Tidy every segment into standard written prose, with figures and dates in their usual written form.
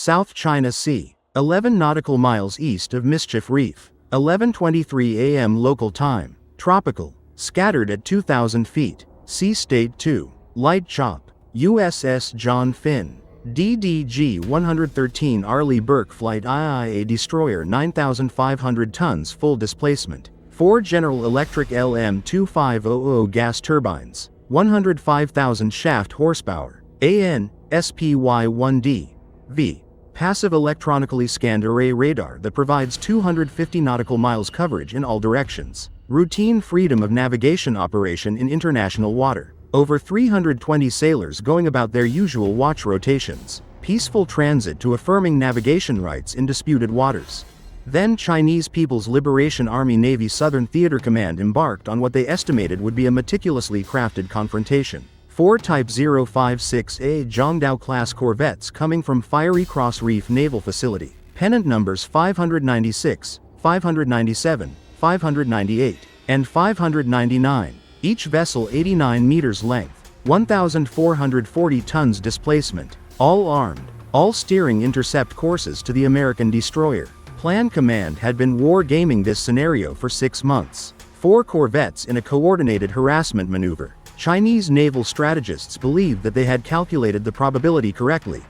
South China Sea, 11 nautical miles east of Mischief Reef, 11:23 a.m. local time, tropical, scattered at 2,000 feet, sea state 2, light chop, USS John Finn, DDG-113 Arleigh Burke Flight IIA destroyer 9,500 tons full displacement, 4 General Electric LM2500 gas turbines, 105,000 shaft horsepower, AN, SPY-1D, V. Passive electronically scanned array radar that provides 250 nautical miles coverage in all directions. Routine freedom of navigation operation in international water. Over 320 sailors going about their usual watch rotations. Peaceful transit to affirming navigation rights in disputed waters. Then Chinese People's Liberation Army Navy Southern Theater Command embarked on what they estimated would be a meticulously crafted confrontation. 4 Type 056A Zhongdao-class corvettes coming from Fiery Cross Reef Naval Facility. Pennant numbers 596, 597, 598, and 599. Each vessel 89 meters length, 1,440 tons displacement. All armed, all steering intercept courses to the American destroyer. Plan Command had been war-gaming this scenario for 6 months. 4 corvettes in a coordinated harassment maneuver. Chinese naval strategists believed that they had calculated the probability correctly.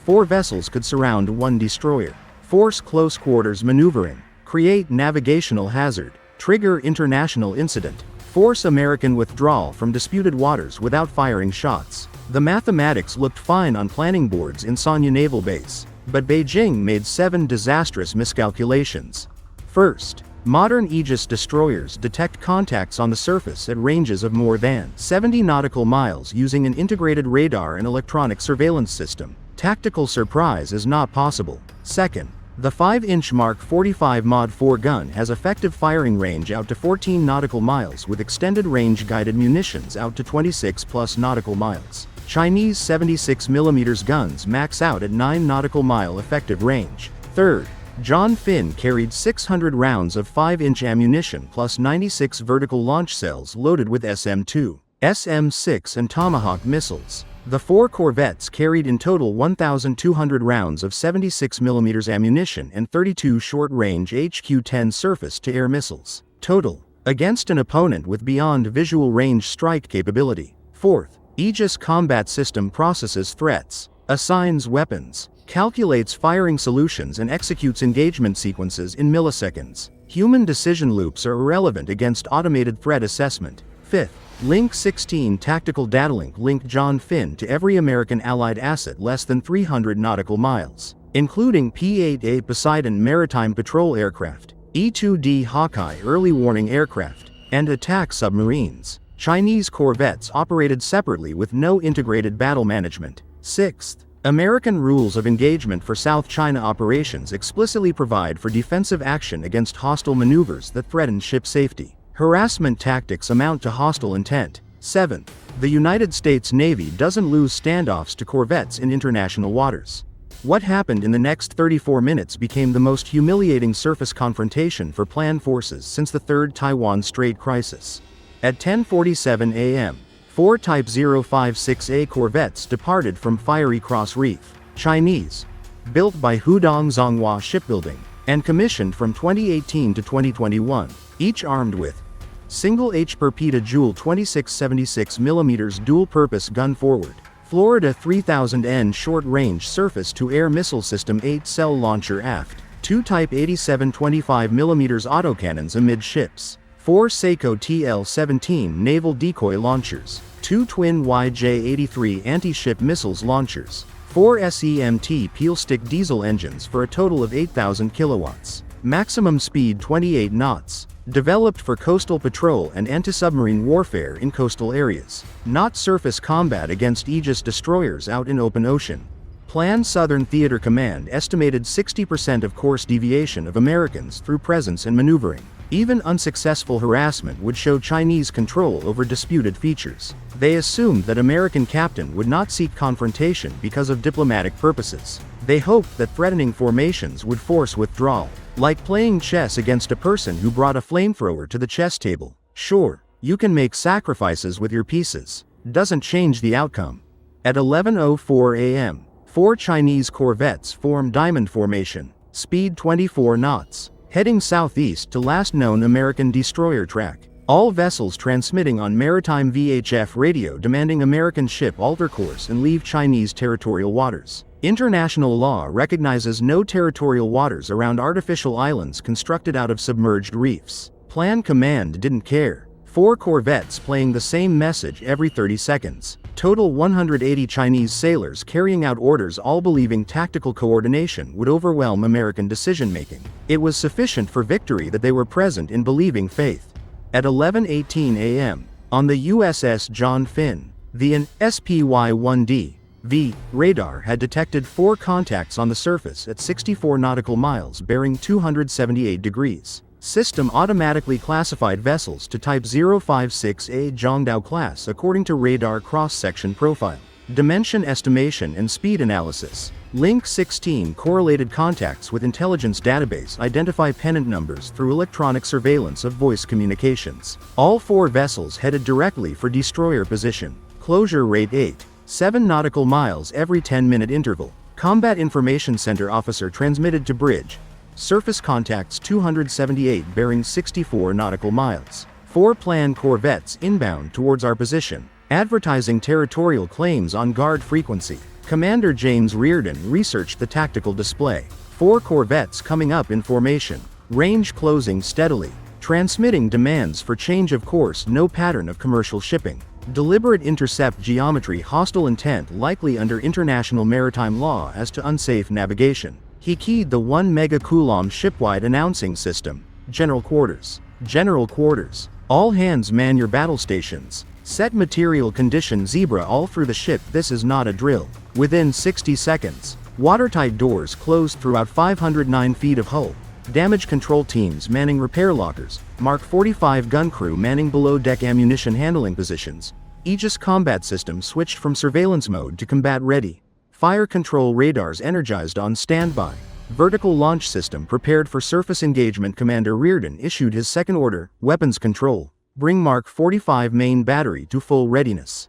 4 vessels could surround 1 destroyer. Force close quarters maneuvering. Create navigational hazard. Trigger international incident. Force American withdrawal from disputed waters without firing shots. The mathematics looked fine on planning boards in Sanya Naval Base, but Beijing made 7 disastrous miscalculations. First, modern Aegis destroyers detect contacts on the surface at ranges of more than 70 nautical miles using an integrated radar and electronic surveillance system. Tactical surprise is not possible. Second, the 5-inch Mark 45 Mod 4 gun has effective firing range out to 14 nautical miles with extended range guided munitions out to 26 plus nautical miles. Chinese 76mm guns max out at 9 nautical mile effective range. Third, John Finn carried 600 rounds of 5-inch ammunition plus 96 vertical launch cells loaded with SM-2, SM-6 and Tomahawk missiles. The 4 corvettes carried in total 1,200 rounds of 76mm ammunition and 32 short-range HQ-10 surface-to-air missiles. Total, against an opponent with beyond visual range strike capability. Fourth, Aegis Combat System processes threats, assigns weapons, calculates firing solutions and executes engagement sequences in milliseconds. Human decision loops are irrelevant against automated threat assessment. Fifth, Link 16 Tactical Datalink linked John Finn to every American Allied asset less than 300 nautical miles, including P-8A Poseidon maritime patrol aircraft, E-2D Hawkeye early warning aircraft, and attack submarines. Chinese corvettes operated separately with no integrated battle management. Sixth, American rules of engagement for South China operations explicitly provide for defensive action against hostile maneuvers that threaten ship safety. Harassment tactics amount to hostile intent. 7. The United States Navy doesn't lose standoffs to corvettes in international waters. What happened in the next 34 minutes became the most humiliating surface confrontation for planned forces since the Third Taiwan Strait crisis. At 10:47 a.m., 4 Type 056A corvettes departed from Fiery Cross Reef, Chinese, built by Hudong Zonghua Shipbuilding, and commissioned from 2018 to 2021, each armed with single H-per-peta Joule 2676mm dual-purpose gun forward, Florida 3000N short-range surface-to-air missile system 8-cell launcher aft, 2 Type 8725mm autocannons amidships, 4 Seiko TL-17 naval decoy launchers, 2 twin YJ-83 anti-ship missiles launchers, 4 SEMT peel-stick diesel engines for a total of 8,000 kilowatts, maximum speed 28 knots, developed for coastal patrol and anti-submarine warfare in coastal areas, not surface combat against Aegis destroyers out in open ocean. Plan Southern Theater Command estimated 60% of course deviation of Americans through presence and maneuvering. Even unsuccessful harassment would show Chinese control over disputed features. They assumed that American captain would not seek confrontation because of diplomatic purposes. They hoped that threatening formations would force withdrawal, like playing chess against a person who brought a flamethrower to the chess table. Sure, you can make sacrifices with your pieces. Doesn't change the outcome. At 11:04 a.m., 4 Chinese corvettes form diamond formation, speed 24 knots, heading southeast to last known American destroyer track. All vessels transmitting on maritime VHF radio demanding American ship alter course and leave Chinese territorial waters. International law recognizes no territorial waters around artificial islands constructed out of submerged reefs. Plan Command didn't care. 4 corvettes playing the same message every 30 seconds. Total 180 Chinese sailors carrying out orders, all believing tactical coordination would overwhelm American decision-making. It was sufficient for victory that they were present in believing faith. At 11:18 a.m., on the USS John Finn, the SPY-1D V radar had detected 4 contacts on the surface at 64 nautical miles bearing 278 degrees. System automatically classified vessels to Type 056A Zhongdao class according to radar cross-section profile, dimension estimation and speed analysis. Link 16 correlated contacts with intelligence database identify pennant numbers through electronic surveillance of voice communications. All 4 vessels headed directly for destroyer position. Closure rate 8.7 nautical miles every 10-minute interval. Combat Information Center officer transmitted to bridge. Surface contacts 278 bearing 64 nautical miles. 4 planned corvettes inbound towards our position. Advertising territorial claims on guard frequency. Commander James Reardon researched the tactical display. 4 corvettes coming up in formation. Range closing steadily. Transmitting demands for change of course, no pattern of commercial shipping. Deliberate intercept geometry, hostile intent likely under international maritime law as to unsafe navigation. He keyed the 1 megacoulomb shipwide announcing system. General Quarters. General Quarters. All hands man your battle stations. Set material condition zebra all through the ship. This is not a drill. Within 60 seconds. Watertight doors closed throughout 509 feet of hull. Damage control teams manning repair lockers. Mark 45 gun crew manning below deck ammunition handling positions. Aegis combat system switched from surveillance mode to combat ready. Fire control radars energized on standby. Vertical launch system prepared for surface engagement. Commander Reardon issued his second order, weapons control. Bring Mark 45 main battery to full readiness.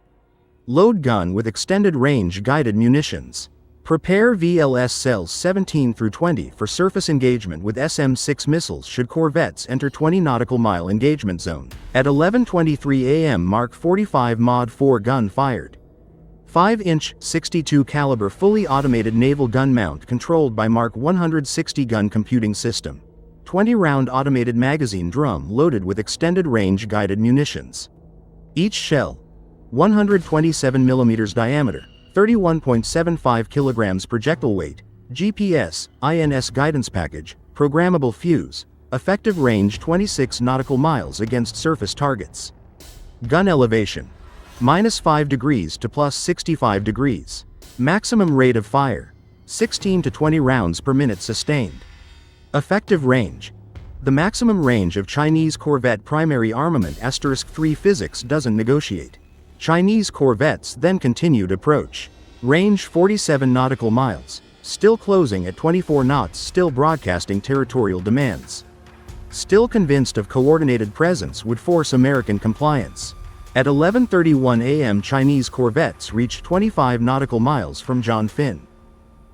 Load gun with extended range guided munitions. Prepare VLS cells 17 through 20 for surface engagement with SM-6 missiles should corvettes enter 20 nautical mile engagement zone. At 11:23 a.m. Mark 45 Mod 4 gun fired. 5-inch, 62 caliber fully automated naval gun mount controlled by Mark 160 gun computing system. 20-round automated magazine drum loaded with extended range guided munitions. Each shell, 127 mm diameter, 31.75 kilograms projectile weight, GPS, INS guidance package, programmable fuse, effective range 26 nautical miles against surface targets. Gun elevation. -5 degrees to +65 degrees. Maximum rate of fire. 16 to 20 rounds per minute sustained. Effective range. The maximum range of Chinese corvette primary armament *3 physics doesn't negotiate. Chinese corvettes then continued approach. Range 47 nautical miles. Still closing at 24 knots, still broadcasting territorial demands. Still convinced of coordinated presence would force American compliance. At 11:31 a.m. Chinese corvettes reached 25 nautical miles from John Finn.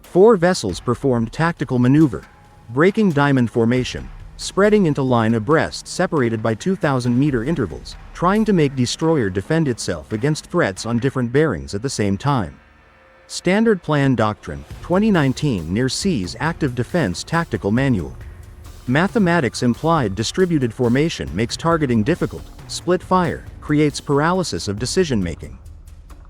4 vessels performed tactical maneuver. Breaking diamond formation. Spreading into line abreast separated by 2,000-meter intervals, trying to make destroyer defend itself against threats on different bearings at the same time. Standard Plan Doctrine, 2019 Near Seas Active Defense Tactical Manual. Mathematics implied distributed formation makes targeting difficult. Split fire creates paralysis of decision-making.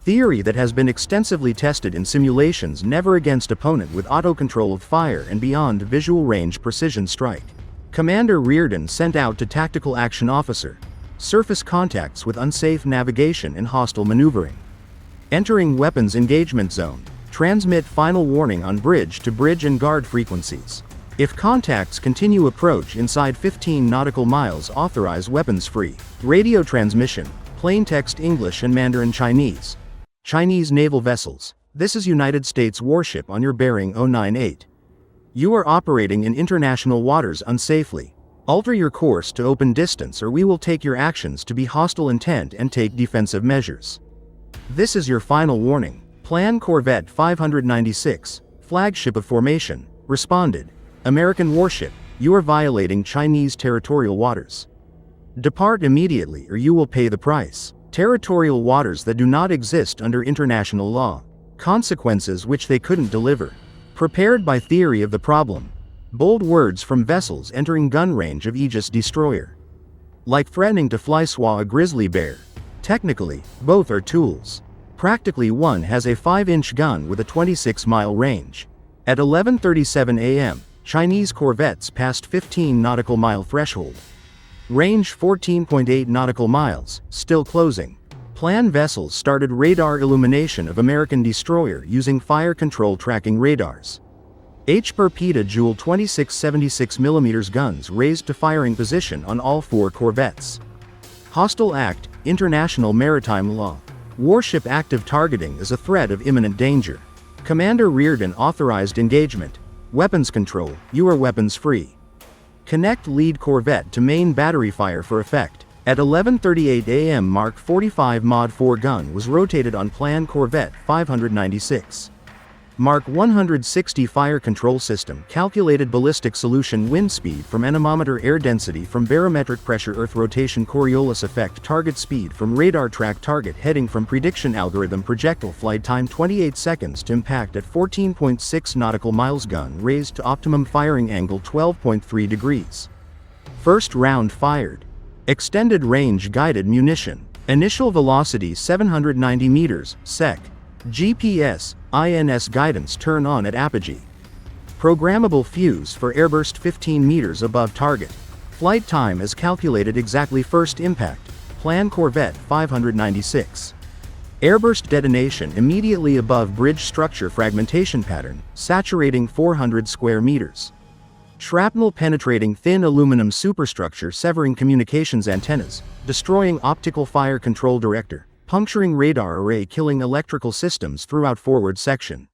Theory that has been extensively tested in simulations, never against opponent with auto-control of fire and beyond visual range precision strike. Commander Reardon sent out to Tactical Action Officer. Surface contacts with unsafe navigation and hostile maneuvering. Entering weapons engagement zone. Transmit final warning on bridge to bridge and guard frequencies. If contacts continue approach inside 15 nautical miles, authorize weapons free. Radio transmission, plain text English and Mandarin Chinese. Chinese naval vessels. This is United States warship on your bearing 098. You are operating in international waters unsafely. Alter your course to open distance or we will take your actions to be hostile intent and take defensive measures. This is your final warning. Plan Corvette 596, flagship of formation, responded. American warship, you are violating Chinese territorial waters. Depart immediately or you will pay the price. Territorial waters that do not exist under international law. Consequences which they couldn't deliver. Prepared by theory of the problem. Bold words from vessels entering gun range of Aegis destroyer. Like threatening to fly swat a grizzly bear. Technically, both are tools. Practically one has a 5-inch gun with a 26-mile range. At 11:37 a.m., Chinese corvettes passed 15 nautical mile threshold. Range 14.8 nautical miles, still closing. Plan vessels started radar illumination of American destroyer using fire control tracking radars. Per PETA Joule 26-76mm guns raised to firing position on all 4 corvettes. Hostile act, international maritime law. Warship active targeting is a threat of imminent danger. Commander Reardon authorized engagement. Weapons control, you are weapons free. Connect lead corvette to main battery fire for effect. At 11:38 a.m. Mark 45 Mod 4 gun was rotated on Plan Corvette 596. Mark 160 fire control system calculated ballistic solution wind speed from anemometer air density from barometric pressure earth rotation Coriolis effect target speed from radar track target heading from prediction algorithm projectile flight time 28 seconds to impact at 14.6 nautical miles gun raised to optimum firing angle 12.3 degrees. First round fired. Extended range guided munition. Initial velocity 790 meters, sec. GPS, INS guidance turn on at apogee. Programmable fuse for airburst 15 meters above target. Flight time is calculated exactly first impact. Plan Corvette 596. Airburst detonation immediately above bridge structure fragmentation pattern, saturating 400 square meters. Shrapnel penetrating thin aluminum superstructure severing communications antennas, destroying optical fire control director. Puncturing radar array killing electrical systems throughout forward section.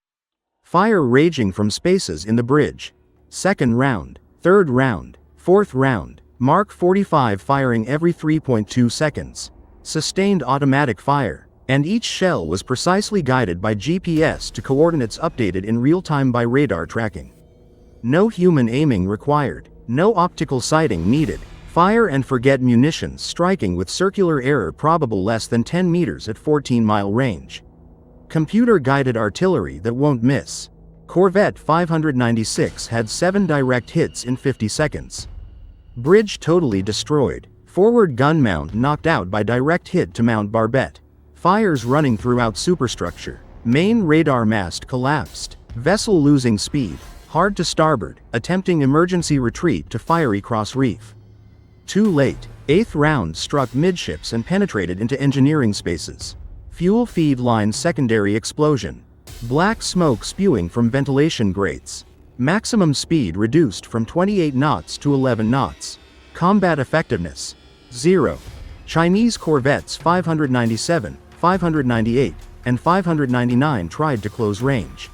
Fire raging from spaces in the bridge. Second round, third round, fourth round, Mark 45 firing every 3.2 seconds. Sustained automatic fire, and each shell was precisely guided by GPS to coordinates updated in real time by radar tracking. No human aiming required, no optical sighting needed. Fire and forget munitions striking with circular error probable less than 10 meters at 14-mile range. Computer-guided artillery that won't miss. Corvette 596 had 7 direct hits in 50 seconds. Bridge totally destroyed. Forward gun mount knocked out by direct hit to mount barbette. Fires running throughout superstructure. Main radar mast collapsed. Vessel losing speed. Hard to starboard, attempting emergency retreat to fiery cross reef. Too late. 8th round struck midships and penetrated into engineering spaces. Fuel feed line secondary explosion. Black smoke spewing from ventilation grates. Maximum speed reduced from 28 knots to 11 knots. Combat effectiveness 0. Chinese corvettes 597, 598, and 599 tried to close range.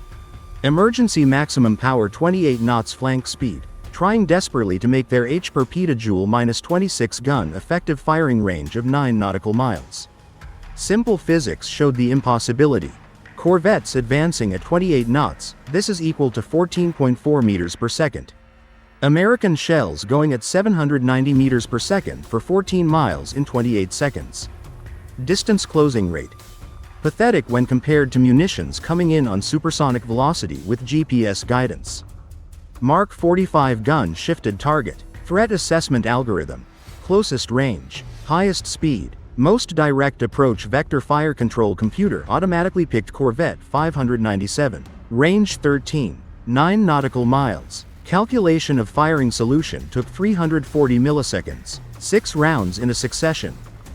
Emergency maximum power 28 knots flank speed. Trying desperately to make their per PETA Joule -26 gun effective firing range of 9 nautical miles. Simple physics showed the impossibility. Corvettes advancing at 28 knots, this is equal to 14.4 meters per second. American shells going at 790 meters per second for 14 miles in 28 seconds. Distance closing rate. Pathetic when compared to munitions coming in on supersonic velocity with GPS guidance. Mark 45 gun shifted target. Threat assessment algorithm. Closest range. Highest speed. Most direct approach vector fire control computer automatically picked Corvette 597. Range 13. 9 nautical miles. Calculation of firing solution took 340 milliseconds. 6 rounds in a succession.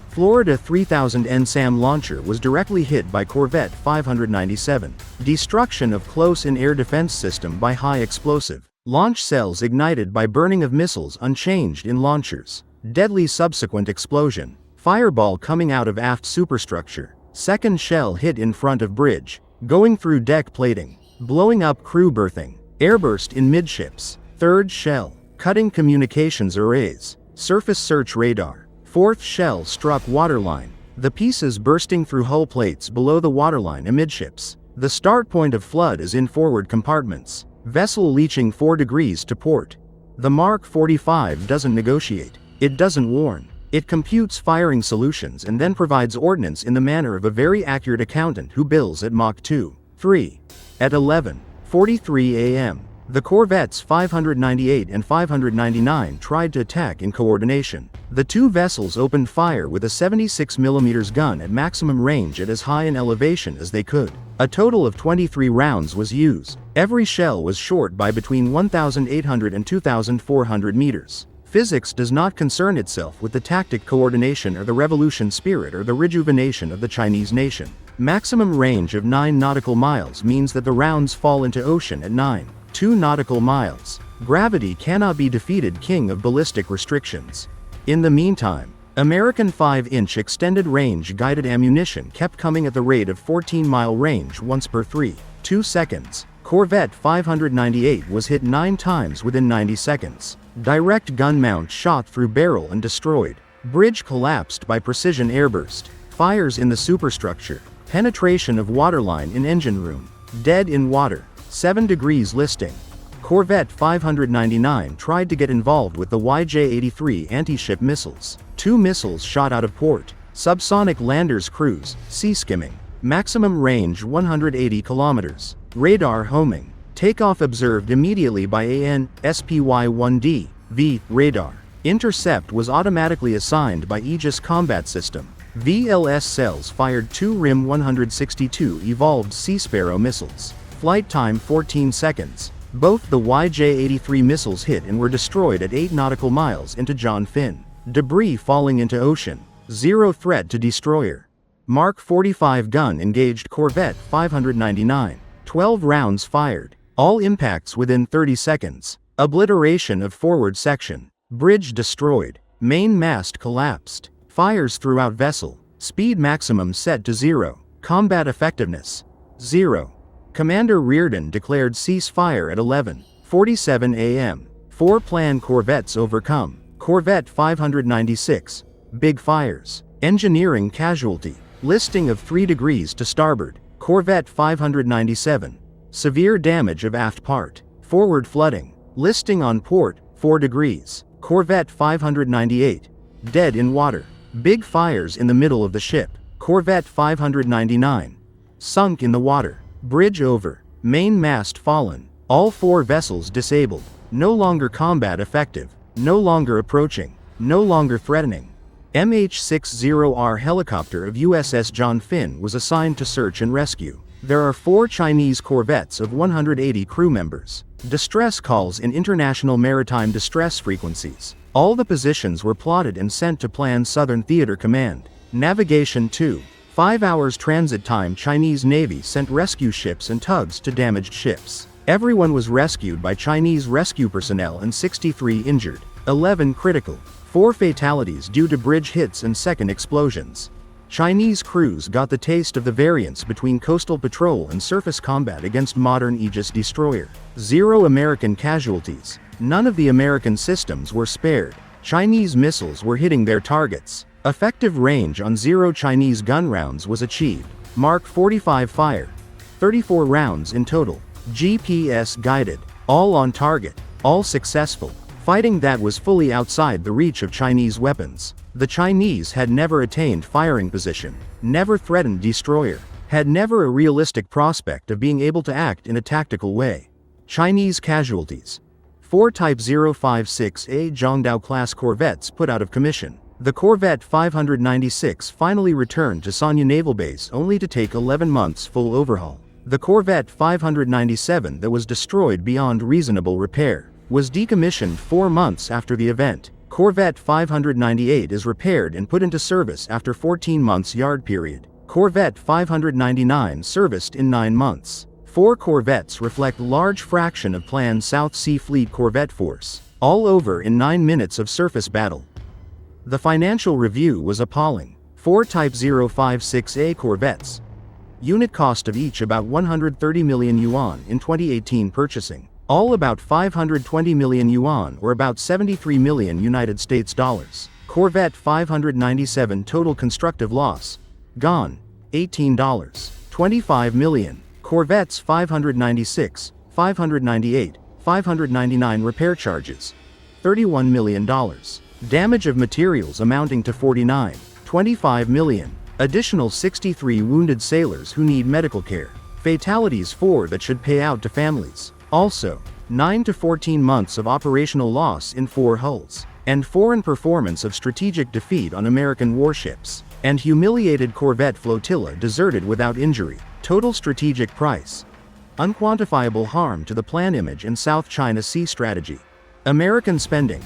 Florida 3000 NSAM launcher was directly hit by Corvette 597. Destruction of close-in air defense system by high explosive. Launch cells ignited by burning of missiles unchanged in launchers. Deadly subsequent explosion. Fireball coming out of aft superstructure. Second shell hit in front of bridge. Going through deck plating. Blowing up crew berthing. Airburst in midships. Third shell. Cutting communications arrays. Surface search radar. Fourth shell struck waterline. The pieces bursting through hull plates below the waterline amidships. The start point of flood is in forward compartments. Vessel leaching 4 degrees to port. The Mark 45 doesn't negotiate. It doesn't warn. It computes firing solutions and then provides ordnance in the manner of a very accurate accountant who bills at Mach 2.3. At 11:43 a.m., the corvettes 598 and 599 tried to attack in coordination. The two vessels opened fire with a 76mm gun at maximum range at as high an elevation as they could. A total of 23 rounds was used. Every shell was short by between 1,800 and 2,400 meters. Physics does not concern itself with the tactic coordination or the revolution spirit or the rejuvenation of the Chinese nation. Maximum range of 9 nautical miles means that the rounds fall into ocean at 9.2 nautical miles. Gravity cannot be defeated, king of ballistic restrictions. In the meantime, American 5-inch extended range guided ammunition kept coming at the rate of 14-mile range once per 3.2 seconds. Corvette 598 was hit 9 times within 90 seconds. Direct gun mount shot through barrel and destroyed. Bridge collapsed by precision airburst. Fires in the superstructure. Penetration of waterline in engine room. Dead in water. 7 degrees listing. Corvette 599 tried to get involved with the YJ-83 anti-ship missiles. 2 missiles shot out of port. Subsonic landers cruise, sea skimming. Maximum range 180 kilometers. Radar homing. Takeoff observed immediately by AN/SPY-1D V radar. Intercept was automatically assigned by Aegis Combat System. VLS cells fired 2 RIM 162 evolved Sea Sparrow missiles. Flight time 14 seconds. Both the YJ-83 missiles hit and were destroyed at 8 nautical miles into John Finn. Debris falling into ocean. 0 threat to destroyer. Mark 45 gun engaged Corvette 599. 12 rounds fired. All impacts within 30 seconds. Obliteration of forward section. Bridge destroyed. Main mast collapsed. Fires throughout vessel. Speed maximum set to 0. Combat effectiveness 0. Commander Reardon declared ceasefire at 11:47 a.m. 4 planned corvettes overcome. Corvette 596. Big fires. Engineering casualty. Listing of 3 degrees to starboard. Corvette 597. Severe damage of aft part. Forward flooding. Listing on port, 4 degrees. Corvette 598. Dead in water. Big fires in the middle of the ship. Corvette 599. Sunk in the water. Bridge over. Main mast fallen. All 4 vessels disabled. No longer combat effective. No longer approaching. No longer threatening. MH-60R helicopter of USS John Finn was assigned to search and rescue. There are 4 Chinese corvettes of 180 crew members. Distress calls in international maritime distress frequencies. All the positions were plotted and sent to Plan Southern Theater Command. Navigation 2. 5 hours transit time. Chinese Navy sent rescue ships and tugs to damaged ships. Everyone was rescued by Chinese rescue personnel and 63 injured. 11 critical. 4 fatalities due to bridge hits and second explosions. Chinese crews got the taste of the variance between coastal patrol and surface combat against modern Aegis destroyer. 0 American casualties. None of the American systems were spared. Chinese missiles were hitting their targets. Effective range on 0 Chinese gun rounds was achieved. Mark 45 fire. 34 rounds in total. GPS guided. All on target. All successful. Fighting that was fully outside the reach of Chinese weapons. The Chinese had never attained firing position, never threatened destroyer, had never a realistic prospect of being able to act in a tactical way. Chinese casualties. 4 Type 056A Zhongdao-class corvettes put out of commission. The Corvette 596 finally returned to Sanya Naval Base only to take 11 months full overhaul. The Corvette 597 that was destroyed beyond reasonable repair was decommissioned 4 months after the event. Corvette 598 is repaired and put into service after 14 months yard period. Corvette 599 serviced in 9 months. 4 corvettes reflect large fraction of planned South Sea Fleet corvette force. All over in 9 minutes of surface battle. The financial review was appalling. 4 Type 056A corvettes. Unit cost of each about 130 million yuan in 2018 purchasing. All about 520 million yuan or about 73 million United States dollars. Corvette 597 total constructive loss. Gone. $18. 25 million. Corvettes 596, 598, 599 repair charges. $31 million. Damage of materials amounting to 49, 25 million. Additional 63 wounded sailors who need medical care. Fatalities 4 that should pay out to families. Also, 9 to 14 months of operational loss in 4 hulls. And foreign performance of strategic defeat on American warships. And humiliated Corvette flotilla deserted without injury. Total strategic price. Unquantifiable harm to the plan image and South China Sea strategy. American spending.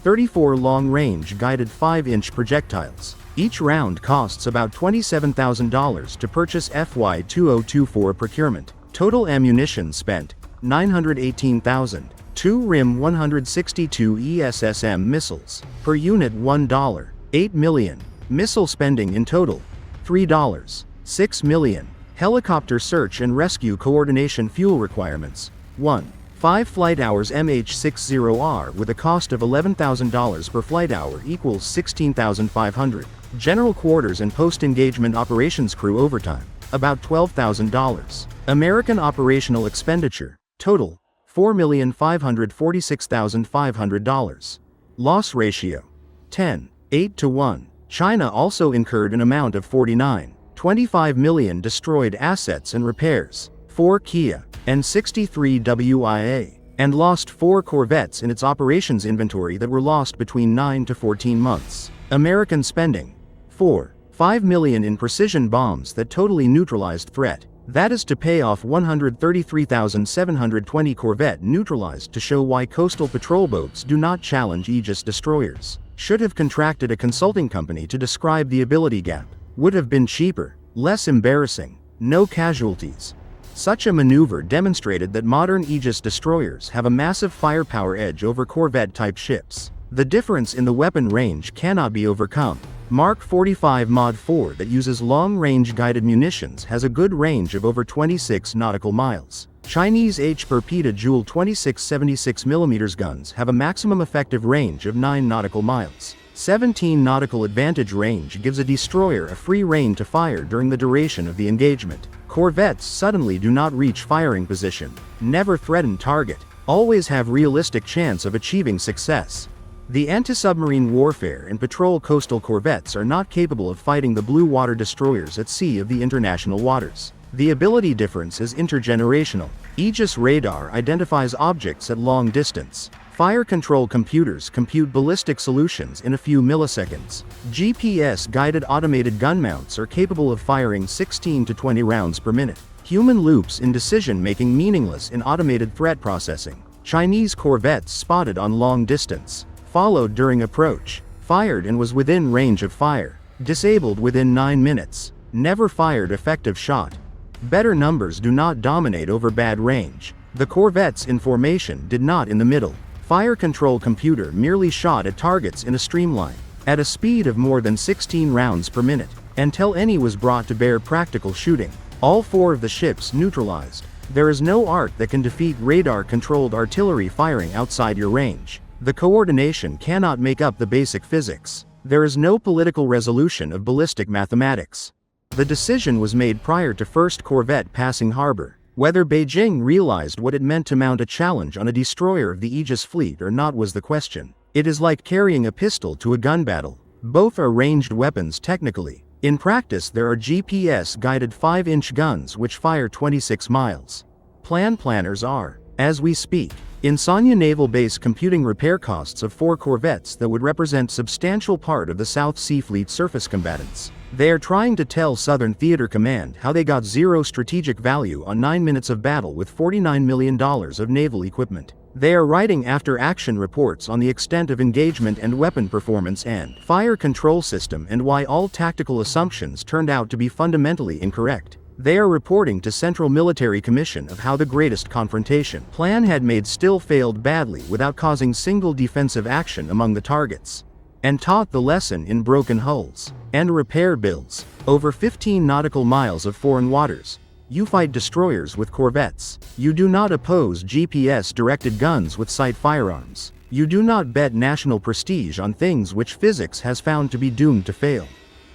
34 long-range guided 5-inch projectiles. Each round costs about $27,000 to purchase FY 2024 procurement. Total ammunition spent, 918,000. 2 RIM 162 ESSM missiles. Per unit $1. 8 million. Missile spending in total, $3. 6 million. Helicopter search and rescue coordination fuel requirements. 1. 5 flight hours MH60R with a cost of $11,000 per flight hour equals $16,500. General quarters and post-engagement operations crew overtime, about $12,000. American operational expenditure, total, $4,546,500. Loss ratio, 10:8 to 1. China also incurred an amount of 49.25 million destroyed assets and repairs, 4 Kia, and 63 WIA, and lost 4 Corvettes in its operations inventory that were lost between 9 to 14 months. American spending, 4.5 million in precision bombs that totally neutralized threat. That is to pay off 133,720 Corvette neutralized to show why coastal patrol boats do not challenge Aegis destroyers. Should have contracted a consulting company to describe the ability gap. Would have been cheaper, less embarrassing, no casualties. Such a maneuver demonstrated that modern Aegis destroyers have a massive firepower edge over Corvette-type ships. The difference in the weapon range cannot be overcome. Mark 45 Mod 4 that uses long-range guided munitions has a good range of over 26 nautical miles. Chinese H-per petajoule 26 76mm guns have a maximum effective range of 9 nautical miles. 17 nautical advantage range gives a destroyer a free rein to fire during the duration of the engagement. Corvettes suddenly do not reach firing position, never threaten target, always have realistic chance of achieving success. The anti-submarine warfare and patrol coastal corvettes are not capable of fighting the blue water destroyers at sea of the international waters. The ability difference is intergenerational. Aegis radar identifies objects at long distance. Fire control computers compute ballistic solutions in a few milliseconds. GPS-guided automated gun mounts are capable of firing 16 to 20 rounds per minute. Human loops in decision-making meaningless in automated threat processing. Chinese corvettes spotted on long distance. Followed during approach. Fired and was within range of fire. Disabled within 9 minutes. Never fired effective shot. Better numbers do not dominate over bad range. The corvettes in formation did not in the middle. Fire control computer merely shot at targets in a streamline, at a speed of more than 16 rounds per minute, until any was brought to bear practical shooting. All 4 of the ships neutralized. There is no art that can defeat radar-controlled artillery firing outside your range. The coordination cannot make up the basic physics. There is no political resolution of ballistic mathematics. The decision was made prior to first corvette passing harbor. Whether Beijing realized what it meant to mount a challenge on a destroyer of the Aegis fleet or not was the question. It is like carrying a pistol to a gun battle. Both are ranged weapons technically. In practice there are GPS-guided 5-inch guns which fire 26 miles. Planners are, as we speak, in Sanya Naval Base computing repair costs of 4 corvettes that would represent substantial part of the South Sea Fleet surface combatants. They are trying to tell Southern Theater Command how they got 0 strategic value on 9 minutes of battle with $49 million of naval equipment. They are writing after-action reports on the extent of engagement and weapon performance and fire control system and why all tactical assumptions turned out to be fundamentally incorrect. They are reporting to Central Military Commission of how the greatest confrontation plan had made still failed badly without causing single defensive action among the targets. And taught the lesson in broken hulls and repair bills. Over 15 nautical miles of foreign waters. You fight destroyers with corvettes. You do not oppose GPS-directed guns with sight firearms. You do not bet national prestige on things which physics has found to be doomed to fail.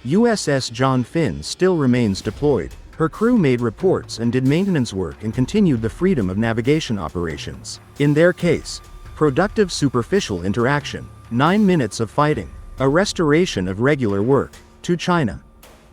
USS John Finn still remains deployed. Her crew made reports and did maintenance work and continued the freedom of navigation operations. In their case, productive superficial interaction, 9 minutes of fighting, a restoration of regular work, to China.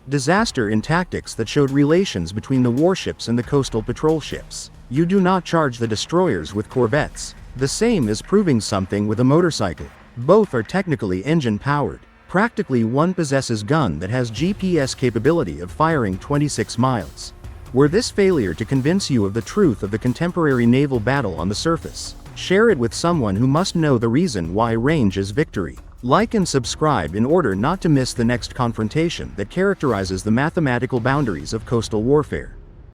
Disaster in tactics that showed relations between the warships and the coastal patrol ships. You do not charge the destroyers with corvettes. The same is proving something with a motorcycle. Both are technically engine-powered. Practically one possesses gun that has GPS capability of firing 26 miles. Were this failure to convince you of the truth of the contemporary naval battle on the surface, share it with someone who must know the reason why range is victory. Like and subscribe in order not to miss the next confrontation that characterizes the mathematical boundaries of coastal warfare.